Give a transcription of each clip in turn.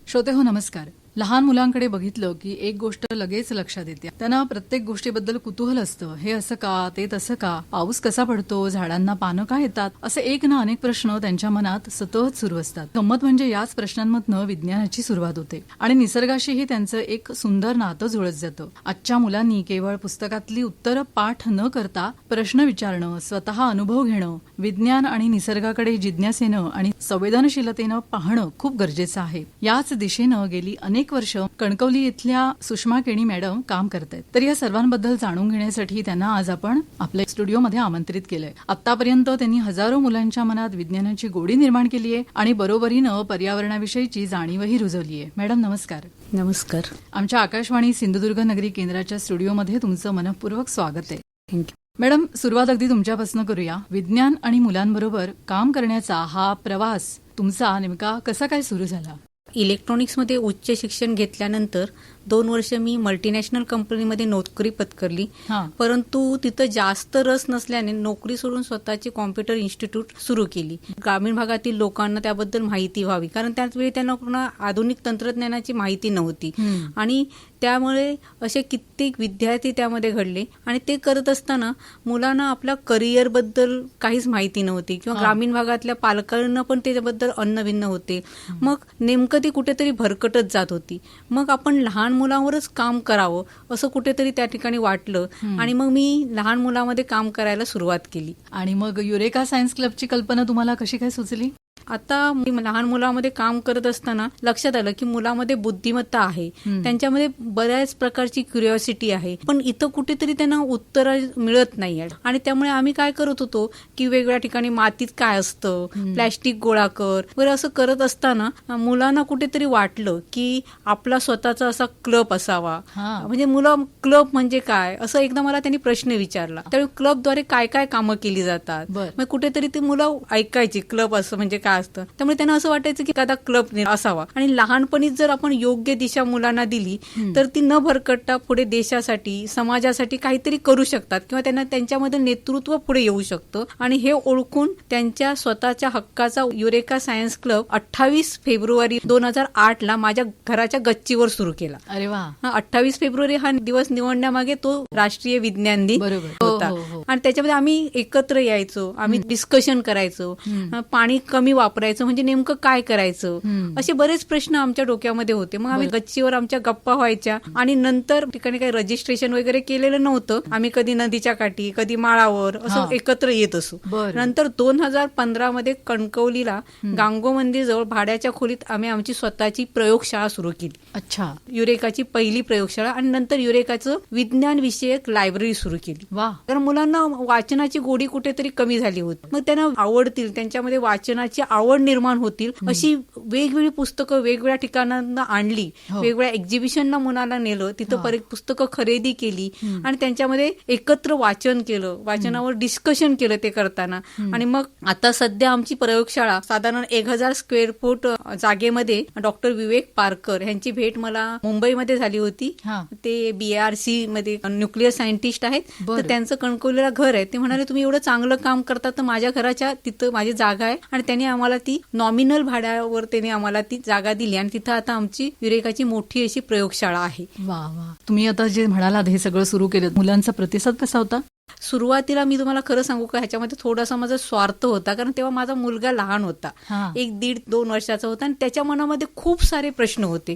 श्रोते हो नमस्कार. लहान मुलांकडे बघितलं की एक गोष्ट लगेच लक्षात येते. त्यांना प्रत्येक गोष्टीबद्दल कुतूहल असतं. हे असं का, ते तसं का, पाऊस कसा पडतो, झाडांना पानं का येतात, असे एक ना अनेक प्रश्न त्यांच्या मनात सतत सुरू असतात. गंमत म्हणजे याच प्रश्नांमधनं विज्ञानाची सुरुवात होते आणि निसर्गाशीही त्यांचं एक सुंदर नातं जुळत जातं. आजच्या मुलांनी केवळ पुस्तकातली उत्तरं पाठ न करता प्रश्न विचारणं, स्वतः अनुभव घेणं, विज्ञान आणि निसर्गाकडे जिज्ञासेनं आणि संवेदनशीलतेनं पाहणं खूप गरजेचं आहे. याच दिशेनं गेली अनेक वर्ष कणकवली इथल्या सुषमा केणी मॅडम काम करतायत. तर या सर्वांबद्दल जाणून घेण्यासाठी त्यांना आज आपण आपल्या स्टुडिओमध्ये आमंत्रित केलंय. आतापर्यंत त्यांनी हजारो मुलांच्या मनात विज्ञानाची गोडी निर्माण केली आहे आणि बरोबरीनं पर्यावरणाविषयीची जाणीवही रुजवली आहे. मॅडम नमस्कार. नमस्कार. आमच्या आकाशवाणी सिंधुदुर्ग नगरी केंद्राच्या स्टुडिओमध्ये तुमचं मनःपूर्वक स्वागत आहे. थँक्यू. मॅडम, सुरुवात अगदी तुमच्यापासून करूया. विज्ञान आणि मुलांबरोबर काम करण्याचा हा प्रवास तुमचा नेमका कसा काय सुरू झाला? इलेक्ट्रॉनिक्समध्ये उच्च शिक्षण घेतल्यानंतर 2 वर्ष मी मल्टीनॅशनल कंपनीमध्ये नोकरी पत्करली. परंतु तिथं जास्त रस नसल्याने नोकरी सोडून स्वतःची कॉम्प्युटर इन्स्टिट्यूट सुरू केली. ग्रामीण भागातील लोकांना त्याबद्दल माहिती व्हावी, कारण त्यावेळी त्यांना आधुनिक तंत्रज्ञानाची माहिती नव्हती आणि त्यामुळे असे कित्येक विद्यार्थी त्यामध्ये घडले आणि ते करत असताना मुलांना आपल्या करिअरबद्दल काहीच माहिती नव्हती किंवा ग्रामीण भागातल्या पालकांना पण त्याच्याबद्दल अन्न-भिन्न होते. मग नेमकं ती कुठेतरी भरकटत जात होती. मग आपण लहान मुलांवरच काम करावं असं कुठेतरी त्या ठिकाणी वाटलं आणि मग मी लहान मुलांमध्ये काम करायला सुरुवात केली. आणि मग युरेका सायन्स क्लबची कल्पना तुम्हाला कशी काय सुचली? आता मी लहान मुलामध्ये काम करत असताना लक्षात आलं की मुलामध्ये बुद्धिमत्ता आहे, त्यांच्यामध्ये बऱ्याच प्रकारची क्युरिओसिटी आहे, पण इथं कुठेतरी त्यांना उत्तर मिळत नाही. आणि त्यामुळे आम्ही काय करत होतो की वेगवेगळ्या ठिकाणी मातीत काय असतं, प्लॅस्टिक गोळा कर वगैरे असं करत असताना मुलांना कुठेतरी वाटलं की आपला स्वतःचा असा क्लब असावा. म्हणजे मुलं क्लब म्हणजे काय असं एकदा मला त्यांनी प्रश्न विचारला. त्यावेळी क्लबद्वारे काय काय कामं केली जातात, मग कुठेतरी ते मुलं ऐकायची क्लब असं म्हणजे काय असतं. त्यामुळे त्यांना असं वाटायचं की एखादा क्लब असावा आणि लहानपणीच जर आपण योग्य दिशा मुलांना दिली तर ती न भरकटता पुढे देशासाठी समाजासाठी काहीतरी करू शकतात किंवा त्यांना त्यांच्यामध्ये नेतृत्व पुढे येऊ शकतं. आणि हे ओळखून त्यांच्या स्वतःच्या हक्काचा युरेका सायन्स क्लब 28 फेब्रुवारी 2008 ला माझ्या घराच्या गच्चीवर सुरू केला. अरे वा. 28 फेब्रुवारी हा दिवस निवडण्यामागे तो राष्ट्रीय विज्ञान दिन होता. आणि त्याच्यामध्ये आम्ही एकत्र यायचो, आम्ही डिस्कशन करायचो, पाणी कमी वापरायचं म्हणजे नेमकं काय करायचं, असे बरेच प्रश्न आमच्या डोक्यामध्ये होते. मग आम्ही गच्चीवर आमच्या गप्पा व्हायच्या आणि नंतर ठिकाणी काही रजिस्ट्रेशन वगैरे केलेलं नव्हतं. आम्ही कधी नदीच्या काठी, कधी माळावर असं एकत्र येत असू. नंतर 2015 मध्ये कणकवलीला गांगो मंदिर जवळ भाड्याच्या खोलीत आम्ही आमची स्वतःची प्रयोगशाळा सुरू केली. अच्छा. युरेकाची पहिली प्रयोगशाळा आणि नंतर युरेकाचं विज्ञान विषयक लायब्ररी सुरू केली. वा. तर मुलांना वाचनाची गोडी कुठेतरी कमी झाली होती. मग त्यांना आवडतील, त्यांच्यामध्ये वाचनाची आवड निर्माण होतील अशी वेगवेगळी पुस्तकं वेगवेगळ्या ठिकाणांना आणली, वेगवेगळ्या एक्झिबिशनला मुलांना नेलं, तिथं पुस्तकं खरेदी केली आणि त्यांच्यामध्ये एकत्र वाचन केलं, वाचनावर डिस्कशन केलं ते करताना. आणि मग आता सध्या आमची प्रयोगशाळा साधारण 1000 स्क्वेअर फूट जागेमध्ये डॉक्टर विवेक पारकर यांची भेट मला मुंबईमध्ये झाली होती. ते BRC मध्ये न्यूक्लिअर सायंटिस्ट आहेत. तर त्यांचं कणकवलीला घर आहे. ते म्हणाले तुम्ही एवढं चांगलं काम करता तर माझ्या घराच्या तिथं माझी जागा आहे आणि त्यांनी आम्हाला ती नॉमिनल भाड्यावर त्यांनी आम्हाला ती जागा दिली आणि तिथं आता आमची युरेकाची मोठी अशी प्रयोगशाळा आहे. वा वा. तुम्ही आता जे म्हणालात हे सगळं सुरू केलं, मुलांचा प्रतिसाद कसा होता? सुरुवातीला मी तुम्हाला खरं सांगू का, ह्याच्यामध्ये थोडासा माझा स्वार्थ होता, कारण तेव्हा माझा मुलगा लहान होता, 1-1.5-2 वर्षाचा होता आणि त्याच्या मनामध्ये खूप सारे प्रश्न होते.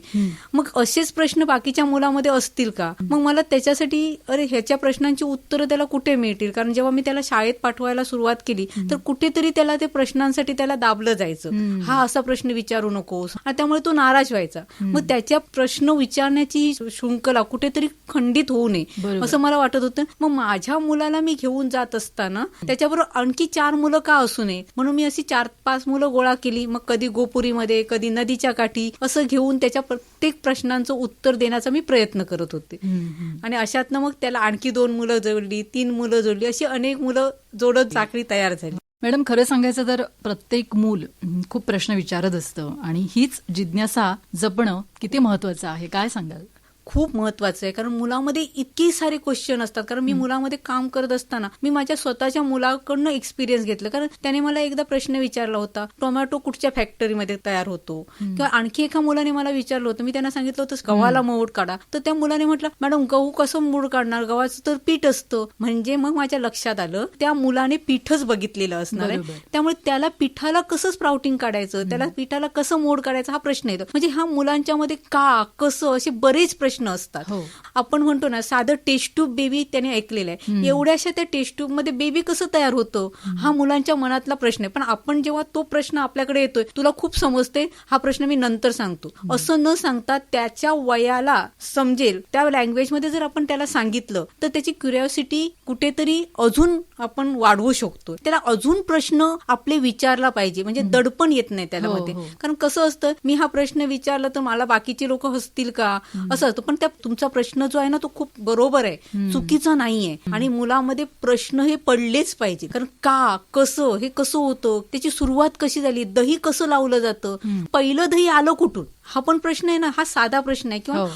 मग असेच प्रश्न बाकीच्या मुलामध्ये असतील का? मग मला त्याच्यासाठी अरे ह्याच्या प्रश्नांची उत्तरं त्याला कुठे मिळतील, कारण जेव्हा मी त्याला शाळेत पाठवायला सुरुवात केली तर कुठेतरी त्याला ते प्रश्नांसाठी त्याला दाबलं जायचं, हा असा प्रश्न विचारू नकोस, आणि त्यामुळे तो नाराज व्हायचा. मग त्याच्या प्रश्न विचारण्याची शृंखला कुठेतरी खंडित होऊ नये असं मला वाटत होतं. मग माझ्या मुलाला मी घेऊन जात असताना त्याच्याबरोबर आणखी 4 मुलं का असू नये म्हणून मी अशी 4-5 मुलं गोळा केली. मग कधी गोपुरीमध्ये, कधी नदीच्या काठी असं घेऊन त्याच्या प्रत्येक प्रश्नांचं उत्तर देण्याचा मी प्रयत्न करत होते. आणि अशातनं मग त्याला आणखी 2 मुलं जोडली, 3 मुलं जोडली, अशी अनेक मुलं जोडत साखळी तयार झाली. मॅडम, खरं सांगायचं तर प्रत्येक मूल खूप प्रश्न विचारत असतं आणि हीच जिज्ञासा जपणं किती महत्वाचं आहे, काय सांगाल? खूप महत्वाचं आहे, कारण मुलामध्ये इतकी सारे क्वेश्चन असतात. कारण मी मुलामध्ये काम करत असताना मी माझ्या स्वतःच्या मुलाकडनं एक्सपिरियन्स घेतलं. कारण त्याने मला एकदा प्रश्न विचारला होता, टोमॅटो कुठच्या फॅक्टरीमध्ये तयार होतो. किंवा आणखी एका मुलाने मला विचारलं होतं, मी त्यांना सांगितलं होतं गव्हाला मोड काढा, तर त्या मुलाने म्हटलं मॅडम गहू कसं मोड काढणार, गव्हाचं तर पीठ असतं. म्हणजे मग माझ्या लक्षात आलं त्या मुलाने पीठच बघितलेलं असणार आहे, त्यामुळे त्याला पिठाला कसं स्प्राउटिंग काढायचं, त्याला पिठाला कसं मोड काढायचं हा प्रश्न येतो. म्हणजे हा मुलांच्या मध्ये का कसं असे बरेच प्रश्न असतात. आपण म्हणतो ना साधं टेस्ट ट्यूब बेबी त्याने ऐकलेलं आहे, एवढ्याशा त्या टेस्ट ट्यूब मध्ये बेबी कसं तयार होतं हा मुलांच्या मनातला प्रश्न आहे. पण आपण जेव्हा तो प्रश्न आपल्याकडे येतोय, तुला खूप समजते, हा प्रश्न मी नंतर सांगतो, असं न सांगता त्याच्या वयाला समजेल त्या लँग्वेजमध्ये जर आपण त्याला सांगितलं तर त्याची क्युरिओसिटी कुठेतरी अजून आपण वाढवू शकतो. त्याला अजून प्रश्न आपले विचारला पाहिजे, म्हणजे दडपण येत नाही त्याला मध्ये. कारण कसं असतं, मी हा प्रश्न विचारला तर मला बाकीचे लोक हसतील का असं असतं. पण त्या तुमचा प्रश्न जो आहे ना तो खूप बरोबर आहे, चुकीचा नाहीये. आणि मुलामध्ये प्रश्न हे पडलेच पाहिजे. कारण का कसं हे कसं होतं, त्याची सुरुवात कशी झाली, दही कसं लावलं जातं, पहिलं दही आलं कुठून, हा पण प्रश्न आहे ना. हा साधा प्रश्न आहे. किंवा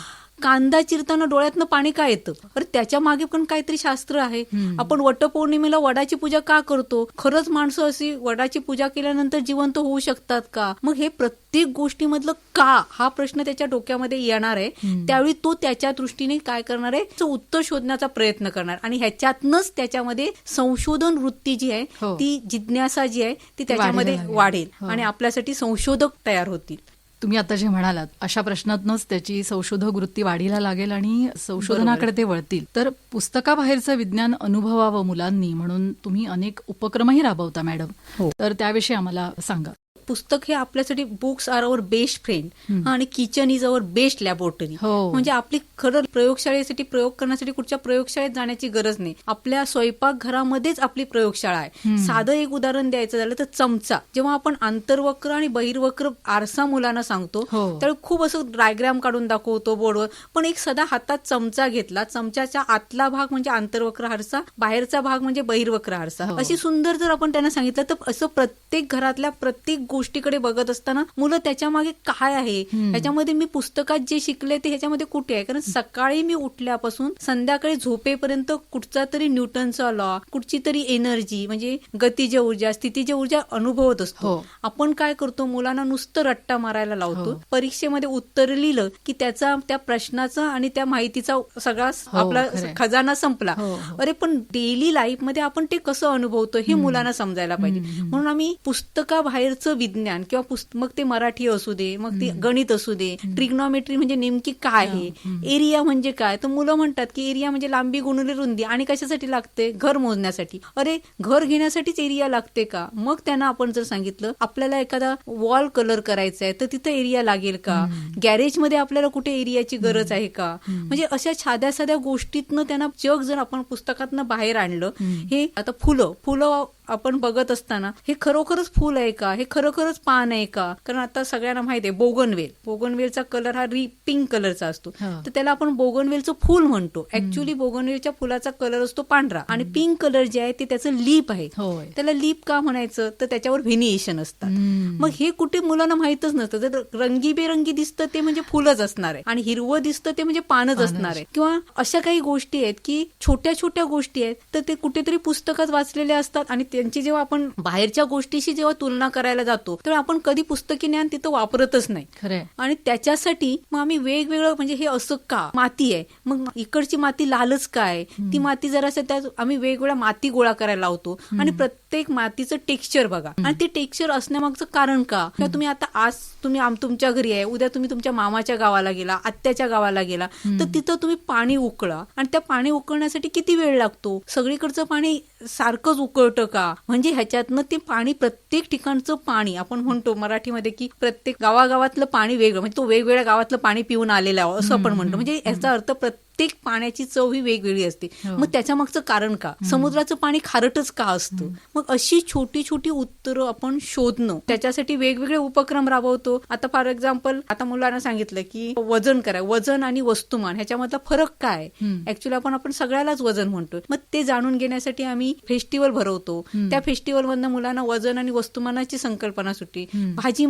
कांदा चिरताना डोळ्यातनं पाणी का येतं, अरे त्याच्या मागे पण काहीतरी शास्त्र आहे. आपण वटपौर्णिमेला वडाची पूजा का करतो, खरंच माणसं अशी वडाची पूजा केल्यानंतर जिवंत होऊ शकतात का. मग हे प्रत्येक गोष्टीमधलं का हा प्रश्न त्याच्या डोक्यामध्ये येणार आहे. त्यावेळी तो त्याच्या दृष्टीने काय करणार आहे, उत्तर शोधण्याचा प्रयत्न करणार. आणि ह्याच्यातनच त्याच्यामध्ये संशोधन वृत्ती जी आहे, ती जिज्ञासा जी आहे ती त्याच्यामध्ये वाढेल आणि आपल्यासाठी संशोधक तयार होतील. तुम्ही आता जे म्हणालात अशा प्रश्नातनच त्याची संशोधक वृत्ती वाढीला लागेल आणि संशोधनाकडे ते वळतील. तर पुस्तकाबाहेरचं विज्ञान अनुभवावं मुलांनी म्हणून तुम्ही अनेक उपक्रमही राबवता मॅडम. तर त्याविषयी आम्हाला सांगा. पुस्तक हे आपल्यासाठी books are our best friend आणि kitchen is our best laboratory. म्हणजे आपली खरं प्रयोगशाळेसाठी प्रयोग करण्यासाठी कुठच्या प्रयोगशाळेत जाण्याची गरज नाही. आपल्या स्वयंपाकघरामध्येच आपली प्रयोगशाळा आहे. साधं एक उदाहरण द्यायचं झालं तर चमचा. जेव्हा आपण आंतरवक्र आणि बहिर्वक्र आरसा मुलांना सांगतो त्यावेळी खूप असं डायग्राम काढून दाखवतो बोर्डवर. पण एक सदा हातात चमचा घेतला, चमच्याच्या आतला भाग म्हणजे आंतरवक्र आरसा, बाहेरचा भाग म्हणजे बहिर्वक्र आरसा, अशी सुंदर जर आपण त्यांना सांगितलं तर असं प्रत्येक घरातल्या प्रत्येक गोष्टीकडे बघत असताना मुलं त्याच्या मागे काय आहे, ह्याच्यामध्ये मी पुस्तकात जे शिकले ते ह्याच्यामध्ये कुठे आहे. कारण सकाळी मी उठल्यापासून संध्याकाळी झोपेपर्यंत कुठचा तरी न्यूटनचा लॉ, कुठची तरी एनर्जी म्हणजे गतिज ऊर्जा, स्थितीज ऊर्जा अनुभवत असतो. आपण काय करतो, मुलांना नुसतं रट्टा मारायला लावतो. परीक्षेमध्ये उत्तर लिहिलं की त्याचा त्या प्रश्नाचा आणि त्या माहितीचा सगळा आपला खजाना संपला. अरे पण डेली लाईफ मध्ये आपण ते कसं अनुभवतो हे मुलांना समजायला पाहिजे. म्हणून आम्ही पुस्तकाबाहेरचं विज्ञान किंवा मग ते मराठी असू दे, मग ते गणित असू दे, ट्रिग्नॉमेट्री म्हणजे नेमकी काय आहे, एरिया म्हणजे काय, तर मुलं म्हणतात की एरिया म्हणजे लांबी गुणिले रुंदी. आणि कशासाठी लागते, घर मोजण्यासाठी. अरे घर घेण्यासाठीच एरिया लागते का. मग त्यांना आपण जर सांगितलं आपल्याला एखादा वॉल कलर करायचा आहे तर तिथं एरिया लागेल का, गॅरेजमध्ये आपल्याला कुठे एरियाची गरज आहे का. म्हणजे अशा साध्या साध्या गोष्टीतनं त्यांना जग जर आपण पुस्तकातनं बाहेर आणलं. हे आता फुलं आपण बघत असताना हे खरोखरच फुल आहे का, हे खरोखरच पान आहे का. कारण आता सगळ्यांना माहिती आहे बोगनवेलचा कलर हा पिंक कलरचा असतो, तर त्याला आपण बोगनवेलचं फुल म्हणतो. ऍक्च्युअली बोगनवेलच्या फुलाचा कलर असतो पांढरा आणि पिंक कलर जे आहे ते त्याचं लीप आहे. त्याला लीप का म्हणायचं, तर त्याच्यावर व्हेनिएशन असतात. मग हे कुठे मुलांना माहितच नसतं. जर रंगीबेरंगी दिसतं ते म्हणजे फुलच असणार आहे आणि हिरवं दिसतं ते म्हणजे पानच असणार आहे. किंवा अशा काही गोष्टी आहेत की छोट्या छोट्या गोष्टी आहेत तर ते कुठेतरी पुस्तकात वाचलेले असतात आणि त्यांची जेव्हा आपण बाहेरच्या गोष्टीशी जेव्हा तुलना करायला जातो तर आपण कधी पुस्तकी ज्ञान तिथं वापरतच नाही. खरं. आणि त्याच्यासाठी मग आम्ही वेगवेगळं म्हणजे हे असं का, माती आहे मग इकडची माती लालच काय, ती माती जरासं त्या आम्ही वेगवेगळ्या माती गोळा करायला लावतो आणि प्रत्येक मातीचं टेक्स्चर बघा आणि ते टेक्स्चर असण्यामागचं कारण का. किंवा तुम्ही आता आज तुम्ही तुमच्या घरी आहे, उद्या तुम्ही तुमच्या मामाच्या गावाला गेला, आत्याच्या गावाला गेला तर तिथं तुम्ही पाणी उकळा आणि त्या पाणी उकळण्यासाठी किती वेळ लागतो, सगळीकडचं पाणी सारखंच उकळतं का. म्हणजे ह्याच्यातनं ते पाणी प्रत्येक ठिकाणचं पाणी आपण म्हणतो मराठीमध्ये की प्रत्येक गावागावातलं पाणी वेगळं, म्हणजे तो वेगवेगळ्या गावातलं पाणी पिऊन आलेलं आहे असं आपण म्हणतो. म्हणजे याचा अर्थ प्रत्येक प्रत्येक पाण्याची चव ही वेगवेगळी असते. हो. मग त्याच्या मागचं कारण का? समुद्राचं पाणी खारटच का असतं? मग अशी छोटी छोटी उत्तरं आपण शोधणं, त्याच्यासाठी वेगवेगळे उपक्रम राबवतो. आता फॉर एक्झाम्पल, आता मुलांना सांगितलं की वजन करा, वजन आणि वस्तुमान ह्याच्यामधला फरक काय? ऍक्च्युली आपण सगळ्यालाच वजन म्हणतो. मग ते जाणून घेण्यासाठी आम्ही फेस्टिवल भरवतो. त्या फेस्टिवल मधनं मुलांना वजन आणि वस्तुमानाची संकल्पना सुटली. भाजी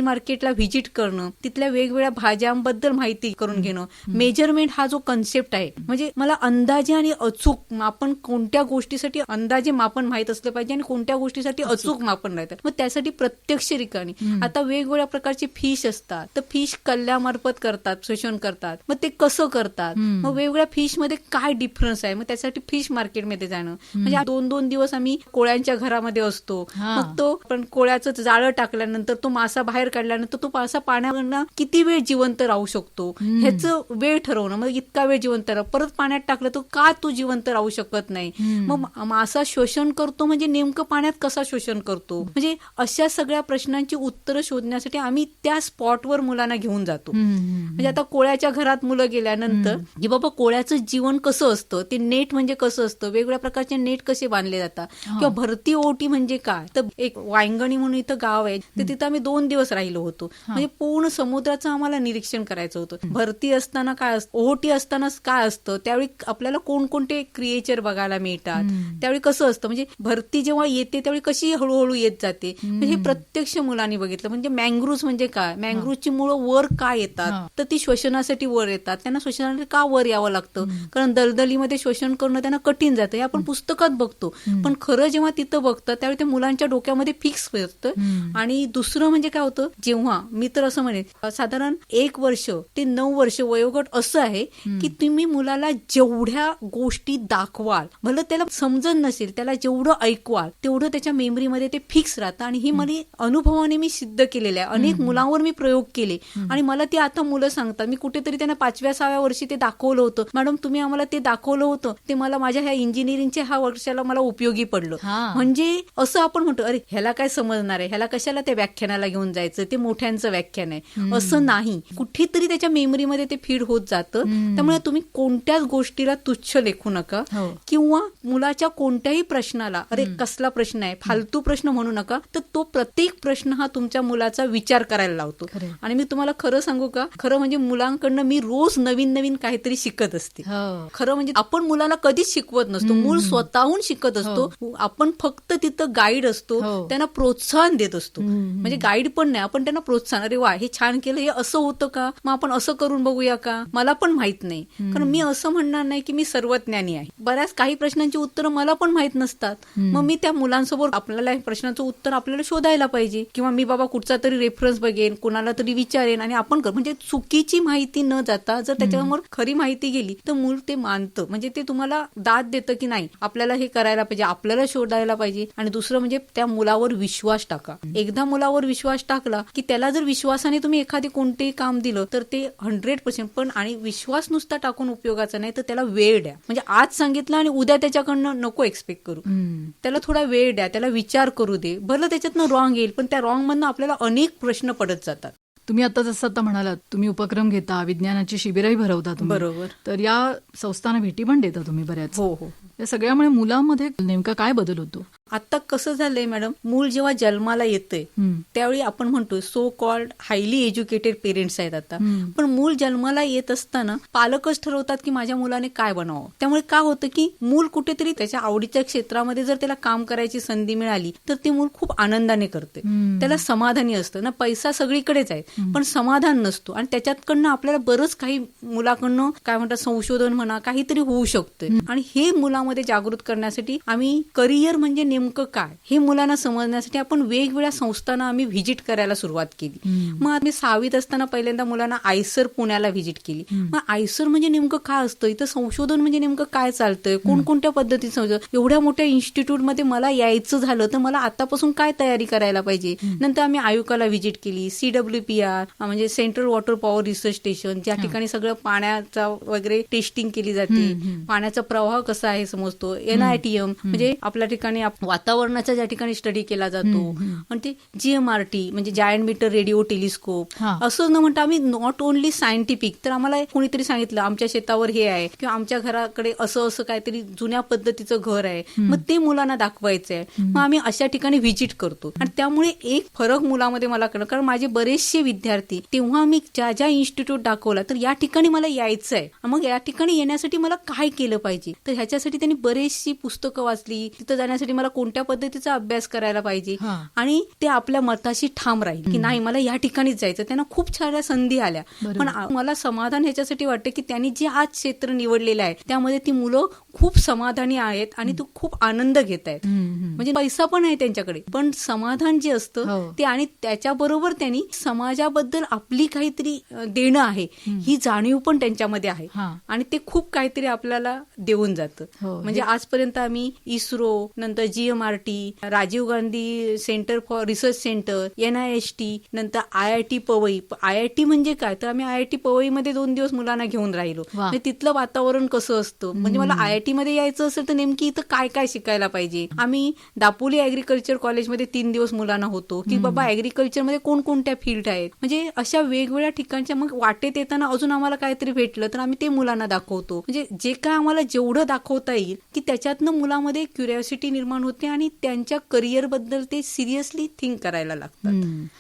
मार्केटला व्हिजिट करणं, तिथल्या वेगवेगळ्या भाज्यांबद्दल माहिती करून घेणं. मेजरमेंट हा जो कन्सेप्ट आहे, म्हणजे मला अंदाजे आणि अचूक मापन, कोणत्या गोष्टीसाठी अंदाजे मापन माहित असलं पाहिजे आणि कोणत्या गोष्टीसाठी अचूक मापन राहतं. मग त्यासाठी प्रत्यक्ष ठिकाणी आता वेगवेगळ्या प्रकारचे फिश असतात, तर फिश कल्ल्यामार्फत करतात, शोषण करतात. मग ते कसं करतात, मग वेगवेगळ्या फिश मध्ये काय डिफरन्स आहे, मग त्यासाठी फिश मार्केटमध्ये जाणं. म्हणजे 2-2 दिवस आम्ही कोळ्यांच्या घरामध्ये असतो. मग तो पण कोळ्याचं जाळं टाकल्यानंतर तो मासा बाहेर काढल्यानंतर तो मासा पाण्यावरनं किती वेळ जिवंत राहू शकतो ह्याचं वेळ ठरवणं. मग इतका वेळ जिवंत राहा, परत पाण्यात टाकलं तर का तो जिवंत राहू शकत नाही. मग मासा शोषण करतो म्हणजे नेमकं पाण्यात कसा शोषण करतो. म्हणजे अशा सगळ्या प्रश्नांची उत्तरं शोधण्यासाठी आम्ही त्या स्पॉटवर मुलांना घेऊन जातो. म्हणजे आता कोळ्याच्या घरात मुलं गेल्यानंतर की बाबा कोळ्याचं जीवन कसं असतं, ते नेट म्हणजे कसं असतं, वेगवेगळ्या प्रकारचे नेट कसे बांधले जातात, किंवा भरती ओटी म्हणजे काय. तर एक वांगणी म्हणून इथं गाव आहे, तर तिथं आम्ही 2 दिवस राहिलो होतो. म्हणजे पूर्ण समुद्राचं आम्हाला निरीक्षण करायचं होतं. भरती असताना काय असतं, ओहोटी असताना काय असतं, त्यावेळी आपल्याला कोणकोणते क्रिएचर बघायला मिळतात, त्यावेळी कसं असतं, म्हणजे भरती जेव्हा येते त्यावेळी कशी हळूहळू येत जाते, हे प्रत्यक्ष मुलांनी बघितलं. म्हणजे मँग्रुव्ज म्हणजे काय, मँग्रुव्जची मुळं वर का येतात, तर ती श्वसनासाठी वर येतात. त्यांना श्वसनासाठी का वर यावं लागतं, कारण दलदलीमध्ये श्वसन करणं त्यांना कठीण जातं. हे आपण पुस्तकात बघतो, पण खरं जेव्हा तिथं बघतं त्यावेळी ते मुलांच्या डोक्यामध्ये फिक्स असतं. आणि दुसरं म्हणजे काय होतं, जेव्हा मी तर असं म्हणेन साधारण 1 वर्ष ते 9 वर्ष वयोगट असं आहे की तुम्ही मुलाला जेवढ्या गोष्टी दाखवाल, भलं त्याला समजत नसेल, त्याला जेवढं ऐकवाल तेवढं त्याच्या मेमरीमध्ये ते फिक्स राहतं. आणि ही मला अनुभवाने मी सिद्ध केलेलं आहे. अनेक मुलांवर मी प्रयोग केले आणि मला ते आता मुलं सांगतात. मी कुठेतरी त्यांना 5व्या-6व्या वर्षी ते दाखवलं होतं, मॅडम तुम्ही आम्हाला ते दाखवलं होतं, ते मला माझ्या ह्या इंजिनिअरिंगच्या ह्या वर्षाला मला उपयोगी पडलं. म्हणजे असं आपण म्हणतो, अरे ह्याला काय समजणार आहे, ह्याला कशाला त्या व्याख्यानाला घेऊन जायचं, ते मोठ्यांचं व्याख्यान आहे. असं नाही, कुठेतरी त्याच्या मेमरीमध्ये ते फीड होत जातं. त्यामुळे तुम्ही कोणत्याच गोष्टीला तुच्छ लेखू नका, किंवा मुलाच्या कोणत्याही प्रश्नाला अरे कसला प्रश्न आहे, फालतू प्रश्न म्हणू नका. तर तो प्रत्येक प्रश्न हा तुमच्या मुलाचा विचार करायला लावतो. आणि मी तुम्हाला खरं सांगू का, खरं म्हणजे मुलांकडनं मी रोज नवीन नवीन काहीतरी शिकत असते. खरं म्हणजे आपण मुलाला कधीच शिकवत नसतो, मूल स्वतःहून शिकत असतो. आपण फक्त तिथं गाईड असतो, त्यांना प्रोत्साहन देत असतो. म्हणजे गाईड पण नाही, आपण त्यांना प्रोत्साहन, अरे वा हे छान केलं, हे असं होतं का, मग आपण असं करून बघूया का, मला पण माहित नाही. कारण मी असं म्हणणार नाही की मी सर्वज्ञानी आहे. बऱ्याच काही प्रश्नांची उत्तरं मला पण माहित नसतात. मग मी त्या मुलांसोबत आपल्याला प्रश्नाचं उत्तर आपल्याला शोधायला पाहिजे, किंवा मी बाबा कुठचा तरी रेफरन्स बघेन, कुणाला तरी विचारेन आणि आपण म्हणजे चुकीची माहिती न जाता जर त्याच्यावर खरी माहिती गेली तर मूल ते मानतं. म्हणजे ते तुम्हाला दाद देतं की नाही आपल्याला हे करायला पाहिजे, आपल्याला शोधायला पाहिजे. आणि दुसरं म्हणजे त्या मुलावर विश्वास टाका. एकदा मुलावर विश्वास टाकला की त्याला जर विश्वासाने तुम्ही एखादी कोणतेही काम दिलं तर ते 100% पण. आणि विश्वास नुसता टाकून उपयोगाचा नाही, तर त्याला वेळ द्या. म्हणजे आज सांगितलं आणि उद्या त्याच्याकडनं नको एक्सपेक्ट करू, त्याला थोडा वेळ द्या, त्याला विचार करू दे. भलं त्याच्यातनं रॉंग येईल, पण त्या रॉंग मधनं आपल्याला अनेक प्रश्न पडत जातात. तुम्ही आता जसं आता म्हणालात, तुम्ही उपक्रम घेता, विज्ञानाची शिबिरही भरवता तुम्ही. बरोबर. तर या संस्थांना भेटी पण देता तुम्ही बऱ्याच. हो. या सगळ्यामुळे मुलांमध्ये नेमका काय बदल होतो? आता कसं झालंय मॅडम, मूल जेव्हा जन्माला येतंय त्यावेळी आपण म्हणतो so called highly educated parents आहेत आता. पण मूल जन्माला येत असताना पालकच ठरवतात की माझ्या मुलाने काय बनावं. त्यामुळे काय होतं की मूल कुठेतरी त्याच्या आवडीच्या क्षेत्रामध्ये जर त्याला काम करायची संधी मिळाली तर ते मूल खूप आनंदाने करते, त्याला समाधानी असतं ना. पैसा सगळीकडेच आहे पण समाधान नसतो. आणि त्याच्याकडनं आपल्याला बरंच काही मुलाकडनं काय म्हणतात संशोधन म्हणा काहीतरी होऊ शकतं. आणि हे मुलामध्ये जागृत करण्यासाठी आम्ही करिअर म्हणजे नेमकं काय हे मुलांना समजण्यासाठी आपण वेगवेगळ्या संस्थांना आम्ही व्हिजिट करायला सुरुवात केली. मग आम्ही 6वीत असताना पहिल्यांदा मुलांना आयसर पुण्याला व्हिजिट केली. मग आयसर म्हणजे नेमकं काय असतं, इथं संशोधन म्हणजे नेमकं काय चालतंय, कोणकोणत्या पद्धतीत संशोधन, एवढ्या मोठ्या इन्स्टिट्यूटमध्ये मला यायचं झालं तर मला आतापासून काय तयारी करायला पाहिजे. नंतर आम्ही आयुकाला व्हिजिट केली, CWPR म्हणजे central water power research station, ज्या ठिकाणी सगळं पाण्याचा वगैरे टेस्टिंग केली जाते, पाण्याचा प्रवाह कसा आहे समजतो. NITM म्हणजे आपल्या ठिकाणी वातावरणाचा ज्या ठिकाणी स्टडी केला जातो आणि ते GMRT म्हणजे जायंट मीटर रेडिओ टेलिस्कोप असं न म्हणता आम्ही नॉट ओनली सायंटिफिक, तर आम्हाला कोणीतरी सांगितलं आमच्या शेतावर हे आहे किंवा आमच्या घराकडे असं असं काहीतरी जुन्या पद्धतीचं घर आहे, मग ते मुलांना दाखवायचं आहे, मग आम्ही अशा ठिकाणी व्हिजिट करतो. आणि त्यामुळे एक फरक मुलामध्ये मला कळलं, कारण माझे बरेचसे विद्यार्थी तेव्हा मी ज्या ज्या इन्स्टिट्यूट दाखवला तर या ठिकाणी मला यायचं आहे, मग या ठिकाणी येण्यासाठी मला काय केलं पाहिजे, तर ह्याच्यासाठी त्यांनी बरेचशी पुस्तकं वाचली, तिथं जाण्यासाठी मला कोणत्या पद्धतीचा अभ्यास करायला पाहिजे आणि ते आपल्या मताशी ठाम राहील की नाही मला या ठिकाणीच जायचं. त्यांना खूप साऱ्या संधी आल्या, पण मला समाधान ह्याच्यासाठी वाटतं की त्यांनी जे आज क्षेत्र निवडलेलं आहे त्यामध्ये ती मुलं खूप समाधानी आहेत आणि तो खूप आनंद घेत आहेत. म्हणजे पैसा पण आहे त्यांच्याकडे, पण समाधान जे असतं ते, आणि त्याच्याबरोबर त्यांनी समाजाबद्दल आपली काहीतरी देणं आहे ही जाणीव पण त्यांच्यामध्ये आहे आणि ते खूप काहीतरी आपल्याला देऊन जातं. म्हणजे आजपर्यंत आम्ही इस्रो, नंतर GMRT, Rajiv Gandhi centre for research centre, NIST, नंतर IIT पवई. IIT म्हणजे काय, तर आम्ही IIT पवई मध्ये 2 दिवस मुलांना घेऊन राहिलो. म्हणजे तिथलं वातावरण कसं असतं, म्हणजे मला IIT मध्ये यायचं असेल तर नेमकी इथं काय काय शिकायला पाहिजे. आम्ही दापोली ऍग्रिकल्चर कॉलेजमध्ये 3 दिवस मुलांना होतो की बाबा ऍग्रिकल्चर मध्ये कोणकोणत्या फील्ड आहेत, म्हणजे अशा वेगवेगळ्या ठिकाणच्या. मग वाटेत येताना अजून आम्हाला काहीतरी भेटलं तर आम्ही ते मुलांना दाखवतो. म्हणजे जे काय आम्हाला जेवढं दाखवता येईल की त्याच्यातनं मुलामध्ये क्युरिओसिटी निर्माण होते आणि त्यांच्या करिअर बद्दल ते सिरियसली थिंक करायला लागतात.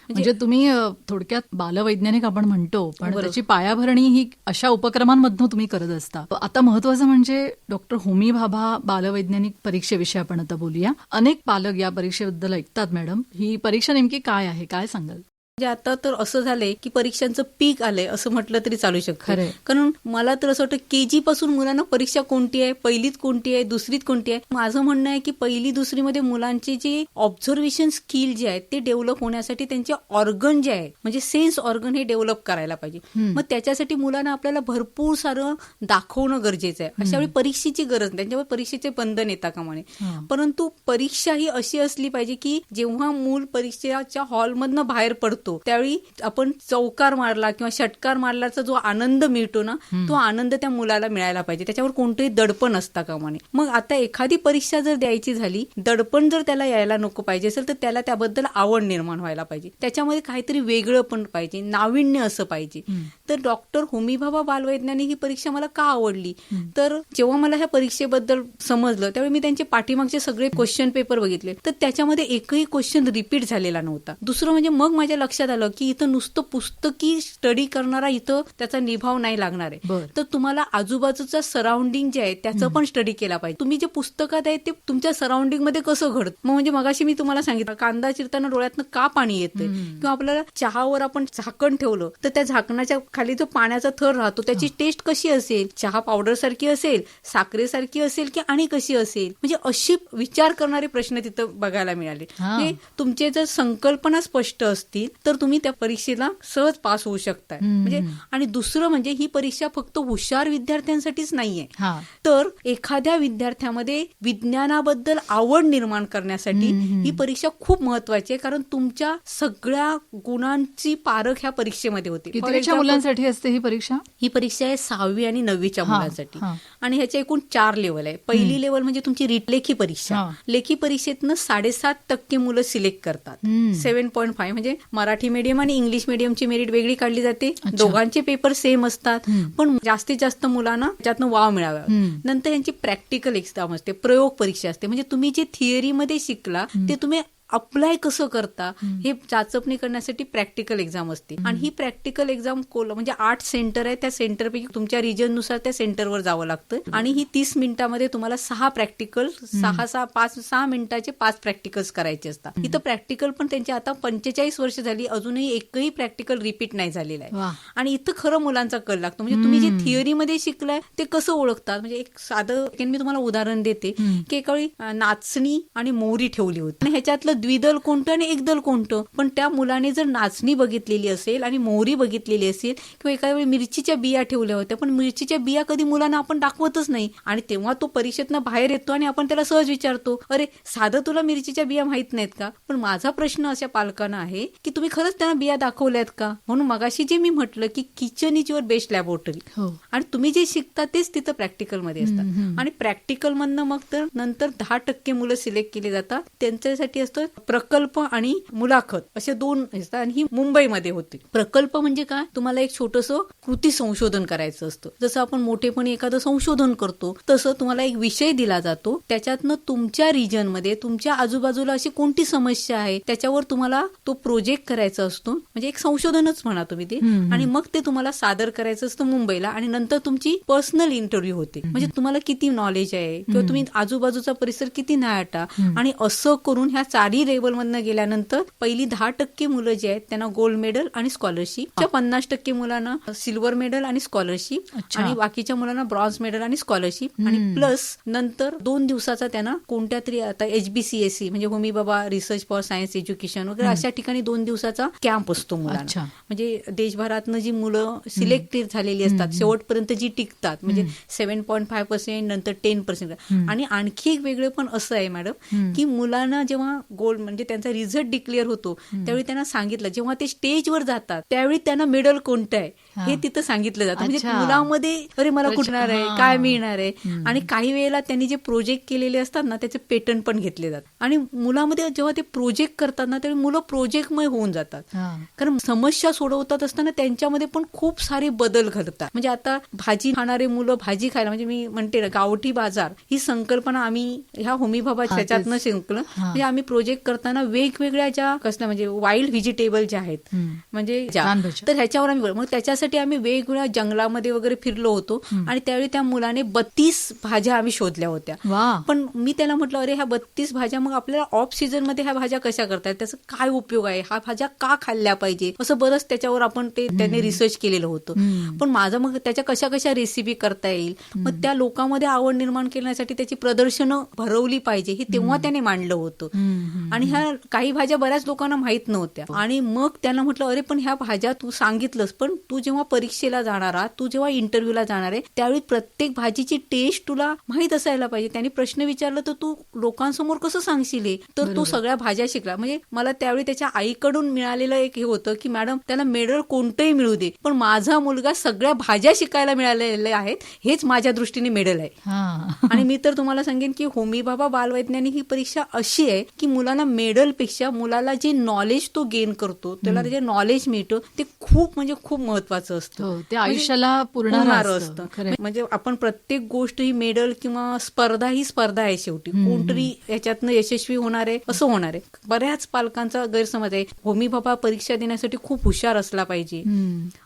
म्हणजे तुम्ही थोडक्यात बालवैज्ञानिक आपण म्हणतो, पण त्याची पायाभरणी ही अशा उपक्रमांमधून तुम्ही करत असता. आता महत्वाचं म्हणजे डॉक्टर होमी भाभा बालवैज्ञानिक परीक्षेविषयी आपण आता बोलूया. अनेक पालक या परीक्षेबद्दल ऐकतात. मॅडम, ही परीक्षा नेमकी काय आहे, काय सांगाल? म्हणजे आता तर असं झालंय की परीक्षांचं पीक आलंय असं म्हटलं तरी चालू शकतं. कारण मला तर असं वाटतं KG पासून मुलांना परीक्षा कोणती आहे, पहिलीत कोणती आहे, दुसरीत कोणती आहे. माझं म्हणणं आहे की पहिली दुसरीमध्ये मुलांचे जे ऑब्झर्वेशन स्किल जे आहेत ते डेव्हलप होण्यासाठी त्यांचे ऑर्गन जे आहेत म्हणजे सेन्स ऑर्गन हे डेव्हलप करायला पाहिजे. मग त्याच्यासाठी मुलांना आपल्याला भरपूर सारं दाखवणं गरजेचं आहे. अशा वेळी परीक्षेची गरज नाही, त्यांच्यावर परीक्षेचे बंधन येता कामा नये. परंतु परीक्षा ही अशी असली पाहिजे की जेव्हा मूल परीक्षेच्या हॉलमधनं बाहेर पडतो त्यावेळी आपण चौकार मारला किंवा षटकार मारल्याचा जो आनंद मिळतो ना, तो आनंद त्या मुलाला मिळायला पाहिजे. त्याच्यावर कोणतंही दडपण असता कामा नये. मग आता एखादी परीक्षा जर द्यायची झाली, दडपण जर त्याला यायला नको पाहिजे असेल तर त्याला त्याबद्दल आवड निर्माण व्हायला पाहिजे. त्याच्यामध्ये काहीतरी वेगळं पण पाहिजे, नाविन्य असं पाहिजे. तर डॉक्टर होमी भाभा बालवैज्ञानिक ही परीक्षा मला का आवडली, तर जेव्हा मला ह्या परीक्षेबद्दल समजलं त्यावेळी मी त्यांचे पाठीमागचे सगळे क्वेश्चन पेपर बघितले, तर त्याच्यामध्ये एकही क्वेश्चन रिपीट झालेला नव्हता. दुसरं म्हणजे मग माझ्या लक्षात आलं की इथं नुसतं पुस्तकी स्टडी करणारा इथं त्याचा निभाव नाही लागणार आहे, तर तुम्हाला आजूबाजूचा सराउंडिंग जे आहे त्याचं पण स्टडी केला पाहिजे. तुम्ही जे पुस्तकात आहे ते तुमच्या सराउंडिंग मध्ये कसं घडतं. मग म्हणजे मगाशी मी तुम्हाला सांगितलं कांदा चिरताना डोळ्यातनं का पाणी येतंय, किंवा आपल्याला चहावर आपण झाकण ठेवलं तर त्या झाकणाच्या खाली जो पाण्याचा थर राहतो त्याची टेस्ट कशी असेल, चहा पावडर सारखी असेल, साखरेसारखी असेल की आणि कशी असेल. म्हणजे अशी विचार करणारे प्रश्न तिथं बघायला मिळाले. म्हणजे तुमचे जर संकल्पना स्पष्ट असतील तर तुम्ही त्या परीक्षेला सहज पास होऊ शकता. म्हणजे आणि दुसरं म्हणजे ही परीक्षा फक्त हुशार विद्यार्थ्यांसाठीच नाहीये, तर एखाद्या विद्यार्थ्यामध्ये विज्ञानाबद्दल आवड निर्माण करण्यासाठी ही परीक्षा खूप महत्वाची आहे. कारण तुमच्या सगळ्या गुणांची पारख ह्या परीक्षेमध्ये होते. किती मुलांसाठी असते ही परीक्षा? ही परीक्षा आहे 6वी आणि 9वीच्या मुलांसाठी आणि ह्याच्या एकूण 4 लेवल आहे. पहिली लेवल म्हणजे तुमची लेखी परीक्षा. लेखी परीक्षेतनं 7.5% मुलं सिलेक्ट करतात. 7.5 म्हणजे मराठी मीडियम आणि इंग्लिश मीडियमची मेरिट वेगळी काढली जाते. दोघांचे पेपर सेम असतात, पण जास्तीत जास्त मुलांना त्यातनं वाव मिळावा. नंतर यांची प्रॅक्टिकल एक्झाम असते, प्रयोग परीक्षा असते. म्हणजे तुम्ही जे थिअरीमध्ये शिकला ते तुम्ही अप्लाय कसं करता हे चाचपणी करण्यासाठी प्रॅक्टिकल एक्झाम असते. आणि ही प्रॅक्टिकल एक्झाम म्हणजे 8 सेंटर आहे, त्या सेंटरपैकी तुमच्या रिजननुसार त्या सेंटरवर जावं लागतं. आणि ही 30 मिनिटांमध्ये तुम्हाला 6 प्रॅक्टिकल 6 मिनिटाचे 5 प्रॅक्टिकल्स करायचे असतात. इथं प्रॅक्टिकल पण त्यांची आता 45 वर्ष झाली, अजूनही एकही प्रॅक्टिकल रिपीट नाही झालेला आहे. आणि इथं खरं मुलांचा कल लागतो. म्हणजे तुम्ही जे थिअरीमध्ये शिकलाय ते कसं ओळखतात. म्हणजे एक साधं मी तुम्हाला उदाहरण देते की एका वेळी नाचणी आणि मोहरी ठेवली होती आणि ह्याच्यातलं द्विदल कोणतं आणि एकदल कोणतं. पण त्या मुलाने जर नाचणी बघितलेली असेल आणि मोहरी बघितलेली असेल किंवा एखाद्या वेळी मिरचीच्या बिया ठेवल्या होत्या, पण मिरचीच्या बिया कधी मुलांना आपण दाखवतच नाही आणि तेव्हा तो परीक्षेतनं बाहेर येतो आणि आपण त्याला सहज विचारतो, अरे साधं तुला मिरचीच्या बिया माहित नाहीत का. पण माझा प्रश्न अशा पालकांना आहे की तुम्ही खरंच त्यांना बिया दाखवल्यात का. म्हणून मगाशी जे मी म्हटलं की kitchen is your best laboratory, आणि तुम्ही जे शिकता तेच तिथं प्रॅक्टिकल मध्ये असतात. आणि प्रॅक्टिकल मधनं मग तर नंतर 10% मुलं सिलेक्ट केली जातात. त्यांच्यासाठी असतं प्रकल्प आणि मुलाखत असे 2 असतात. आणि ही मुंबईमध्ये होती. प्रकल्प म्हणजे काय, तुम्हाला एक छोटंसं कृती संशोधन करायचं असतं. जसं आपण मोठेपणी एखादं संशोधन करतो तसं तुम्हाला एक विषय दिला जातो, त्याच्यातनं तुमच्या रिजन मध्ये तुमच्या आजूबाजूला अशी कोणती समस्या आहे त्याच्यावर तुम्हाला तो प्रोजेक्ट करायचा असतो. म्हणजे एक संशोधनच म्हणा तुम्ही ते. आणि मग ते तुम्हाला सादर करायचं असतं मुंबईला. आणि नंतर तुमची पर्सनल इंटरव्ह्यू होते. म्हणजे तुम्हाला किती नॉलेज आहे किंवा तुम्ही आजूबाजूचा परिसर किती नाटा. आणि असं करून ह्या 4 लेवलमधनं गेल्यानंतर पहिली 10% मुलं जे आहेत त्यांना गोल्ड मेडल आणि स्कॉलरशिप, 50% मुलांना सिल्वर मेडल आणि स्कॉलरशिप, आणि बाकीच्या मुलांना ब्रॉन्झ मेडल आणि स्कॉलरशिप. आणि प्लस नंतर 2 दिवसाचा त्यांना कोणत्या तरी आता HBCSE म्हणजे होमी बाबा रिसर्च फॉर सायन्स एज्युकेशन वगैरे अशा ठिकाणी 2 दिवसाचा कॅम्प असतो मुलांना. म्हणजे देशभरातनं जी मुलं सिलेक्टेड झालेली असतात शेवटपर्यंत जी टिकतात, म्हणजे 7.5% नंतर 10%. आणि आणखी एक वेगळं पण असं आहे मॅडम की मुलांना जेव्हा गोल्ड म्हणजे त्यांचा रिझल्ट डिक्लेअर होतो त्यावेळी त्यांना सांगितलं, जेव्हा ते स्टेजवर जातात त्यावेळी त्यांना मेडल कोणतं आहे हे तिथं सांगितलं जातं. म्हणजे मुलामध्ये अरे मला कुठणार आहे, काय मिळणार आहे. आणि काही वेळेला त्यांनी जे प्रोजेक्ट केलेले असतात ना त्याचे पेटंट पण घेतले जातात. आणि मुलामध्ये जेव्हा ते प्रोजेक्ट करतात ना त्यावेळी मुलं प्रोजेक्टमय होऊन जातात. कारण समस्या सोडवतात असताना त्यांच्यामध्ये पण खूप सारे बदल घडतात. म्हणजे आता भाजी खाणारे मुलं भाजी खायला, म्हणजे मी म्हणते ना गावठी बाजार ही संकल्पना आम्ही ह्या होमी बाबा त्याच्यातनं शिकलो. म्हणजे आम्ही प्रोजेक्ट करताना वेगवेगळ्या ज्या कसल्या म्हणजे वाईल्ड व्हेजिटेबल ज्या आहेत म्हणजे तर ह्याच्यावर आम्ही मग त्याच्यासाठी आम्ही वेगवेगळ्या जंगलामध्ये वगैरे फिरलो होतो. आणि त्यावेळी त्या मुलाने 32 भाज्या आम्ही शोधल्या होत्या. पण मी त्याला म्हटलं अरे ह्या 32 भाज्या मग आपल्याला ऑफ सीझन मध्ये ह्या भाज्या कशा करतायत, त्याचा काय उपयोग आहे, ह्या भाज्या का खाल्ल्या पाहिजे, असं बरंच त्याच्यावर आपण त्याने रिसर्च केलेलं होतं. पण माझं मग त्याच्या कशा कशा रेसिपी करता येईल, मग त्या लोकांमध्ये आवड निर्माण करण्यासाठी त्याची प्रदर्शनं भरवली पाहिजे हे तेव्हा त्याने मांडलं होतं. आणि ह्या काही भाज्या बऱ्याच लोकांना माहित नव्हत्या. आणि मग त्यांना म्हटलं अरे पण ह्या भाज्या तू सांगितलंस, पण तू जेव्हा परीक्षेला जाणार आहात, तू जेव्हा इंटरव्ह्यूला जाणार आहे त्यावेळी प्रत्येक भाजीची टेस्ट तुला माहित असायला पाहिजे. त्यांनी प्रश्न विचारला तर तू लोकांसमोर कसं सांगशील, तर तू सगळ्या भाज्या शिकला. म्हणजे मला त्यावेळी त्याच्या आईकडून मिळालेलं एक हे होतं की मॅडम त्याला मेडल कोणतंही मिळू दे पण माझा मुलगा सगळ्या भाज्या शिकायला मिळालेल्या आहेत हेच माझ्या दृष्टीने मेडल आहे. आणि मी तर तुम्हाला सांगेन की होमी बाबा बालवैज्ञानिक ही परीक्षा अशी आहे की मुलांना मेडलपेक्षा मुलाला जे नॉलेज तो गेन करतो, त्याला जे नॉलेज मिळतं ते खूप म्हणजे खूप महत्वाचं असतं. ते आयुष्याला पूर्ण असतं. म्हणजे आपण प्रत्येक गोष्ट ही मेडल किंवा स्पर्धा ही स्पर्धा आहे. शेवटी कोणतरी याच्यातनं यशस्वी होणार आहे असं होणार आहे. बऱ्याच पालकांचा गैरसमज आहे होमी बाबा परीक्षा देण्यासाठी खूप हुशार असला पाहिजे.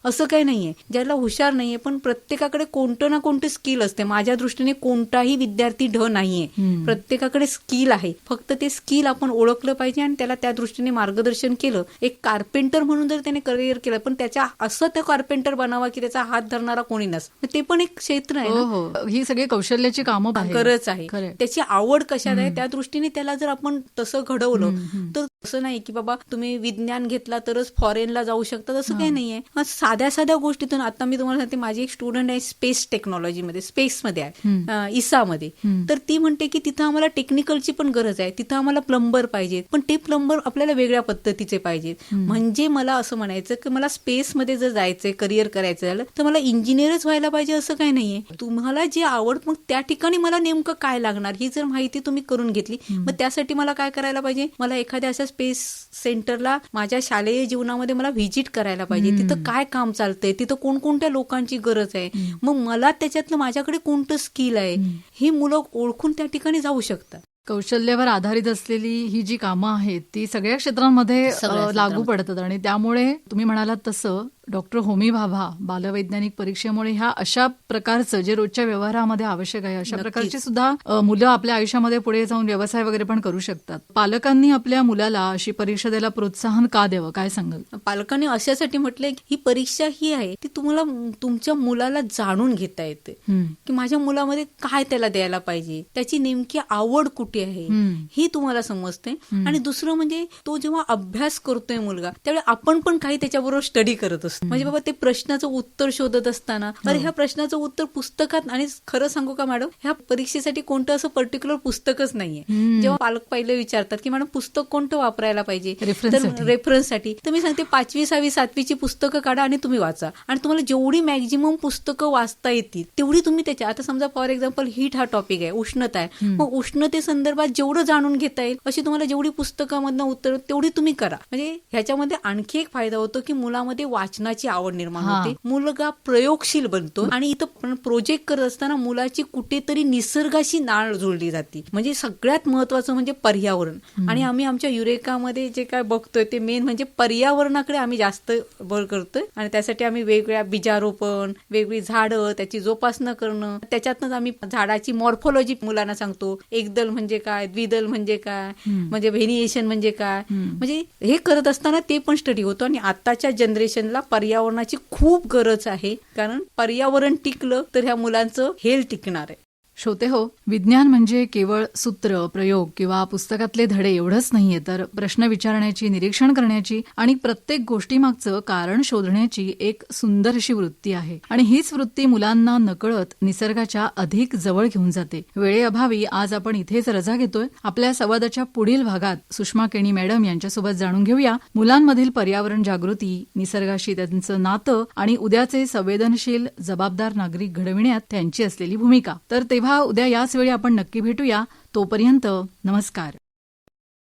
असं काही नाहीये. ज्याला हुशार नाहीये पण प्रत्येकाकडे कोणतं ना कोणतं स्किल असते. माझ्या दृष्टीने कोणताही विद्यार्थी ढ नाहीये. प्रत्येकाकडे स्किल आहे. फक्त ते स्किल आपण ओळखलं पाहिजे आणि त्याला त्या दृष्टीने मार्गदर्शन केलं. एक कार्पेंटर म्हणून जर त्याने करिअर केलं पण त्याच्या असं त्या कार्पेंटर बनावा की त्याचा हात धरणारा कोणी नसतं, ते पण एक क्षेत्र आहे ना. ही सगळी कौशल्याची कामं गरज आहे. त्याची आवड कशात आहे त्या दृष्टीने त्याला जर आपण तसं घडवलं तर असं नाही की बाबा तुम्ही विज्ञान घेतला तरच फॉरेनला जाऊ शकता, तसं काही नाहीये. साध्या साध्या गोष्टीतून आता मी तुम्हाला सांगते माझी एक स्टुडंट आहे स्पेस टेक्नॉलॉजीमध्ये, स्पेसमध्ये आहे इसामध्ये. तर ती म्हणते की तिथं आम्हाला टेक्निकलची पण गरज आहे, तिथं आम्हाला प्लंबर पाहिजेत पण ते प्लंबर आपल्याला वेगळ्या पद्धतीचे पाहिजेत. म्हणजे मला असं म्हणायचं की मला स्पेसमध्ये जर जायचंय करिअर करायचं झालं तर मला इंजिनियरच व्हायला पाहिजे असं काही नाहीये. तुम्हाला जे आवड मग त्या ठिकाणी मला नेमकं काय लागणार ही जर माहिती तुम्ही करून घेतली मग त्यासाठी मला काय करायला पाहिजे, मला एखाद्या अशा स्पेस सेंटरला माझ्या शालेय जीवनामध्ये मला व्हिजिट करायला पाहिजे. तिथं काय काम चालतंय, तिथं कोणकोणत्या लोकांची गरज आहे, मग मला त्याच्यातलं माझ्याकडे कोणतं स्किल आहे हे मुलं ओळखून त्या ठिकाणी जाऊ शकतात. कौशल्यावर आधारित असलेली ही जी कामं आहेत ती सगळ्या क्षेत्रांमध्ये लागू पडतात आणि त्यामुळे तुम्ही म्हणालात तसं डॉक्टर होमी भाभा, बालवैज्ञानिक परीक्षेमुळे ह्या अशा प्रकारचं जे रोजच्या व्यवहारामध्ये आवश्यक आहे अशा नक्कीच. प्रकारची सुद्धा मुलं आपल्या आयुष्यामध्ये पुढे जाऊन व्यवसाय वगैरे पण करू शकतात. पालकांनी आपल्या मुलाला अशी परीक्षा द्यायला प्रोत्साहन का द्यावं, काय सांगाल? पालकांनी अशासाठी म्हटलंय की ही परीक्षा ही आहे ती तुम्हाला तुमच्या मुलाला जाणून घेता येते की माझ्या मुलामध्ये काय त्याला द्यायला पाहिजे, त्याची नेमकी आवड कुठे आहे ही तुम्हाला समजते. आणि दुसरं म्हणजे तो जेव्हा अभ्यास करतोय मुलगा त्यावेळी आपण पण काही त्याच्याबरोबर स्टडी करत असतो. म्हणजे बाबा ते प्रश्नाचं उत्तर शोधत असताना अरे ह्या प्रश्नाचं उत्तर पुस्तकात, आणि खरं सांगू का मॅडम, ह्या परीक्षेसाठी कोणतं असं पर्टिक्युलर पुस्तकच नाहीये. जेव्हा पालक पहिले विचारतात की मॅडम पुस्तक कोणतं वापरायला पाहिजे तर रेफरन्ससाठी, तर मी सांगते 5वी 6वी 7वीची पुस्तकं काढा आणि तुम्ही वाचा. आणि तुम्हाला जेवढी मॅक्झिमम पुस्तकं वाचता येतील तेवढी तुम्ही त्याच्या, आता समजा फॉर एक्झाम्पल हीट हा टॉपिक आहे, उष्णता आहे, मग उष्णतेसंदर्भात जेवढं जाणून घेता येईल अशी तुम्हाला जेवढी पुस्तकामधनं उत्तर तेवढी तुम्ही करा. म्हणजे ह्याच्यामध्ये आणखी एक फायदा होतो की मुलामध्ये वाचनाची आवड निर्माण होते, मुलगा प्रयोगशील बनतो. आणि इथं प्रोजेक्ट करत असताना मुलाची कुठेतरी निसर्गाशी नाळ जुळली जाते. म्हणजे सगळ्यात महत्वाचं म्हणजे पर्यावरण. आणि आम्ही आमच्या युरेकामध्ये जे काय बघतोय ते मेन म्हणजे पर्यावरणाकडे आम्ही जास्त भर करतोय. आणि त्यासाठी आम्ही वेगवेगळ्या बीजारोपण, वेगवेगळी झाडं, त्याची जोपासना करणं, त्याच्यातनंच आम्ही झाडाची मॉर्फॉलॉजी मुलांना सांगतो. एकदल म्हणजे काय, द्विदल म्हणजे काय, म्हणजे व्हेरिएशन म्हणजे काय, म्हणजे हे करत असताना ते पण स्टडी होतो. आणि आताच्या जनरेशनला पर्यावरणाची खूप गरज आहे, कारण पर्यावरण टिकलं तर ह्या मुलांचं हेल्थ टिकणार आहे. श्रोते हो, विज्ञान म्हणजे केवळ सूत्र, प्रयोग किंवा पुस्तकातले धडे एवढंच नाहीये, तर प्रश्न विचारण्याची, निरीक्षण करण्याची आणि प्रत्येक गोष्टीमागचं कारण शोधण्याची एक सुंदर अशी वृत्ती आहे. आणि हीच वृत्ती मुलांना नकळत निसर्गाच्या अधिक जवळ घेऊन जाते. वेळेअभावी आज आपण इथेच रजा घेतोय. आपल्या संवादाच्या पुढील भागात सुषमा केणी मॅडम यांच्यासोबत जाणून घेऊया मुलांमधील पर्यावरण जागृती, निसर्गाशी त्यांचं नातं आणि उद्याचे संवेदनशील, जबाबदार नागरिक घडविण्यात त्यांची असलेली भूमिका. तर तेव्हा उद्या याच वेळी आपण नक्की भेटूया. तोपर्यंत नमस्कार.